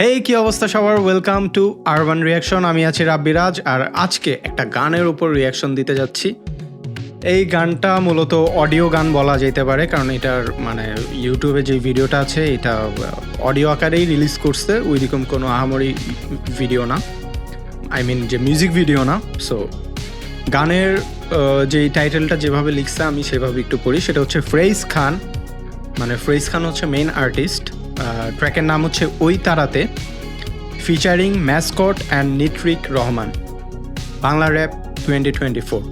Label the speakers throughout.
Speaker 1: হেই, কি অবস্থা সবার? Welcome to urban reaction. আমি আছি রাব্বিরাজ, আর আজকে একটা গানের উপর রিয়াকশন দিতে যাচ্ছি। এই গানটা মূলত অডিও গান বলা যেতে পারে, কারণ এটার মানে ইউটিউবে যে ভিডিওটা আছে এটা অডিও আকারেই রিলিজ করছে, ওইরকম কোনো আহামরি ভিডিও না, আই মিন যে মিউজিক ভিডিও না। সো গানের যে টাইটেলটা যেভাবে লিখছে আমি সেভাবে একটু পড়ি। সেটা হচ্ছে ফ্রেজ খান, মানে ফ্রেজ খান হচ্ছে মেইন আর্টিস্ট। ট্র্যাকের নাম হচ্ছে ওই তারাতে, featuring Mascot and Nitrik Rahman, Bangla rap 2024।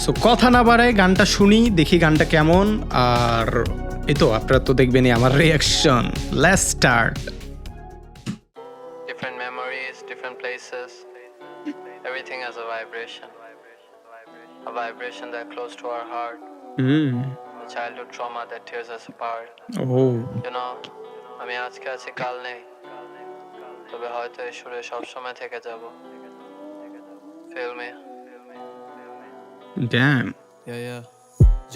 Speaker 1: So কথা না বাড়ায় গানটা শুনি, দেখি গানটা কেমন। আর এই তো আপনারা তো দেখবেনই আমার reaction. Let's start.
Speaker 2: Different memories, different places. Everything has a vibration that close to our heart. The childhood trauma that tears us apart. You know, আমি আজকে আছি কাল নেই, তবে হয়তো এই সুরে সবসময় থেকে যাব। Feel me?
Speaker 1: Damn.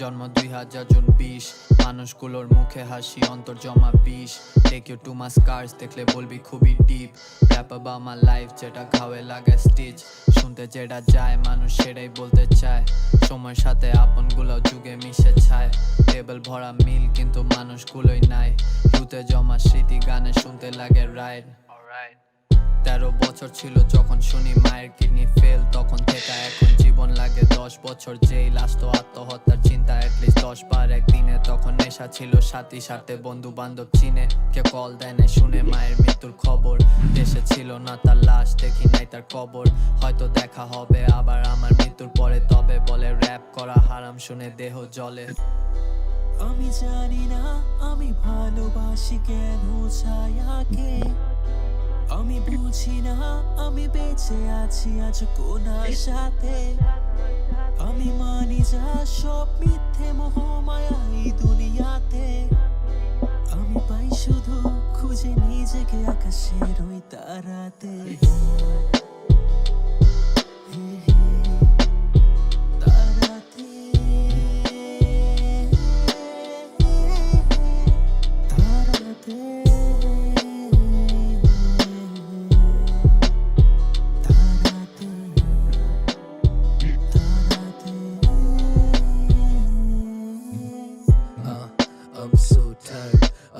Speaker 3: জন্ম 2020, মানুষগুলোর মুখে হাসি, অন্তর জমা বিষ। Take you to my scars, দেখলে বলবি খুবই deep. Rap about my life, যেটা ঘাওয়ে লাগে স্টিচ। শুনতে যেটা যায় মানুষ সেটাই বলতে চায়। সময়ের সাথে আপনগুলো যুগে মিশে ছায়। টেবিল ভরা মিল কিন্তু মানুষগুলোই নাই। রুতে জমা স্মৃতি গানে শুনতে লাগে রাইড। 13 বছর ছিল যখন শুনি মায়ের কিডনি ফেল, তখন থেকে এখন জীবন লাগে 10 বছর জেল। আসতো আত্মহত্যার চিন্তা অ্যাটলিস্ট 10 বার একদিনে। তখন নেশা ছিল সাথী, সাথে বন্ধু বান্ধব চিনে। কে কল দেয় না শুনে মায়ের মৃত্যুর খবর। দেশে ছিল না তার লাশ, দেখি নাই তার কবর। হয়তো দেখা হবে আবার আমার মৃত্যুর পরে, তবে বলে র‍্যাপ করা হারাম, শুনে দেহ জ্বলে।
Speaker 4: আমি জানি না আমি ভালোবাসি কেন ছায়াকে, আমি বুঝি না আমি বেঁচে আছি আজ কোন আশাতে। আমি মানি যা সব মিথ্যে মোহমায়া এই দুনিয়াতে। আমি পাই শুধু খুঁজে নিজেকে আকাশের ওই তারাতে।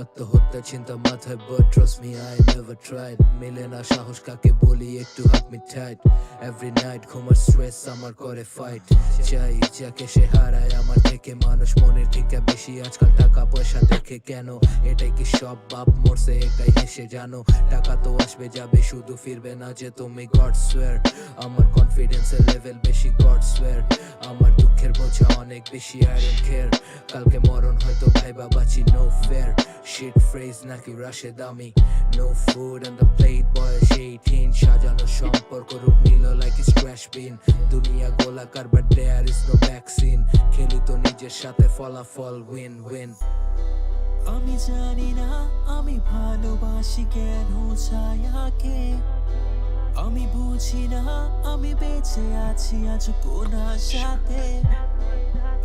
Speaker 5: আত্মহত্যা চিন্তা মাথায়, but trust me I never tried. মিলে না সাহস কাকে বলি, একটু হাত মি টাইট। এভরি নাইট ঘুমার স্ট্রেস আমার করে ফাইট। চাই যাকে সে হারায় আমার থেকে, মানুষ মনের থেকে বেশি আজকাল টাকা পয়সা দেখে কেন। এটাই কি সব বাপ মরছে একাই হেসে জানো। টাকা তো আসবে যাবে, শুধু ফিরবে না যে তুমি। গড সোয়ার আমার কনফিডেন্সের লেভেল বেশি, গড সোয়ার আমার দুঃখের বোঝা অনেক বেশি। I don't care কালকে মরণ হয়তো ভাইবা বাঁচি, no fair shit phrase নাকি রাশে দামি। No food on the plate, বয়স 18, সাজানো সম্পর্ক রূপ নিল like it's trash bin। দুনিয়া গোলাকার but there is no vaccine। খেলি তো নিজের সাথে, ফলাফল win win।
Speaker 4: আমি জানি না আমি ভালোবাসি কেন ছায়াকে, আমি বুঝি না আমি বেঁচে আছি আজ কোন আশাতে।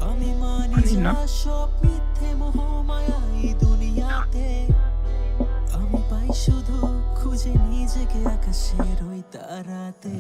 Speaker 4: আমি মানি যা সব মিথ্যে মোহমায়া এই দুনিয়াতে। আমি পাই শুধু খুঁজে নিজেকে আকাশের ওই তারাতে।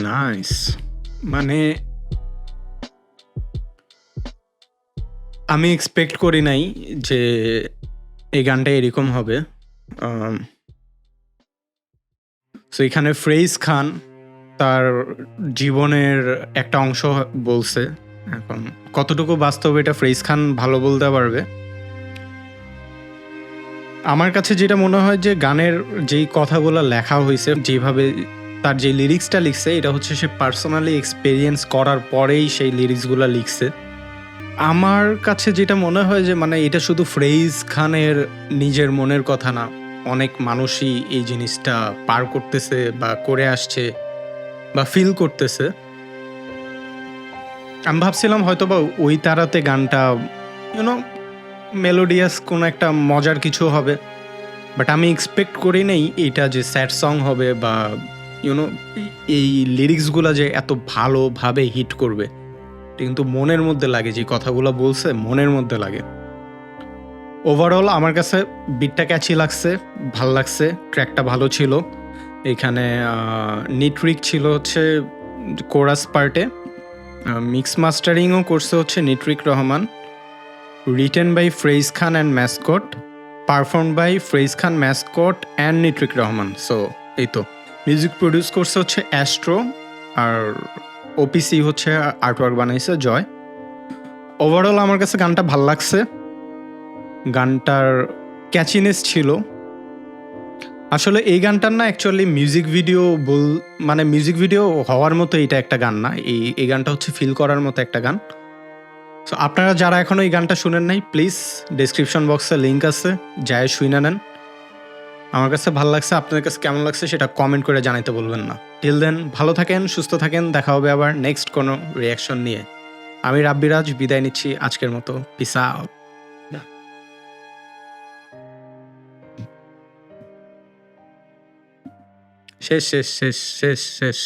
Speaker 1: নাইস। মানে আমি এক্সপেক্ট করি নাই যে এই গানটা এরকম হবে। সো এখানে ফ্রেজ খান তার জীবনের একটা অংশ বলছে। এখন কতটুকু বাস্তব এটা ফ্রেজ খান ভালো বলতে পারবে। আমার কাছে যেটা মনে হয় যে গানের যেই কথাগুলো লেখা হয়েছে, যেভাবে তার যে লিরিক্সটা লিখছে, এটা হচ্ছে সে পার্সোনালি এক্সপেরিয়েন্স করার পরেই সেই লিরিক্সগুলো লিখছে। আমার কাছে যেটা মনে হয় যে মানে এটা শুধু ফ্রেজ খানের নিজের মনের কথা না, অনেক মানুষই এই জিনিসটা পার করতেছে বা করে আসছে বা ফিল করতেছে। আমি ভাবছিলাম হয়তো বা ওই তারাতে গানটা ইউনো মেলোডিয়াস কোনো একটা মজার কিছু হবে, বাট আমি এক্সপেক্ট করি নেই এইটা যে স্যাড সং হবে বা ইউনো এই লিরিক্সগুলো যে এত ভালোভাবে হিট করবে। এটা কিন্তু মনের মধ্যে লাগে, যে কথাগুলো বলছে মনের মধ্যে লাগে। ওভারঅল আমার কাছে বিটটা ক্যাচি লাগছে, ভাল লাগছে, ট্র্যাকটা ভালো ছিল। এখানে নিটরিক ছিল হচ্ছে কোরাস পার্টে, মিক্স মাস্টারিংও করছে হচ্ছে Nitrik Rahman, written by Fraze Khan and Mascot, perform by Fraze Khan, Mascot and Nitrik Rahman. So এই তো মিউজিক প্রডিউস করছে হচ্ছে অ্যাস্ট্রো, আর ওপিসি হচ্ছে আর্টওয়ার্ক বানাইছে জয়। ওভারঅল আমার কাছে গানটা ভাল লাগছে, গানটার ক্যাচিনেস ছিল। আসলে এই গানটার না অ্যাকচুয়ালি মিউজিক ভিডিও মানে মিউজিক ভিডিও হওয়ার মতো এটা একটা গান না, এই গানটা হচ্ছে ফিল করার মতো একটা গান। সো আপনারা যারা এখনও এই গানটা শুনেন নাই, প্লিজ ডেসক্রিপশন বক্সে লিঙ্ক আছে, যায় শুনে নেন। আমার কাছে ভালো লাগছে, আপনাদের কাছে কেমন লাগছে সেটা কমেন্ট করে জানাইতে বলবেন না। টিল দেন ভালো থাকেন, সুস্থ থাকেন, দেখা হবে আবার নেক্সট কোনো রিয়াকশন নিয়ে। আমি রাব্বিরাজ বিদায় নিচ্ছি আজকের মতো। Piece out. শেষ শেষ শেষ শেষ শেষ।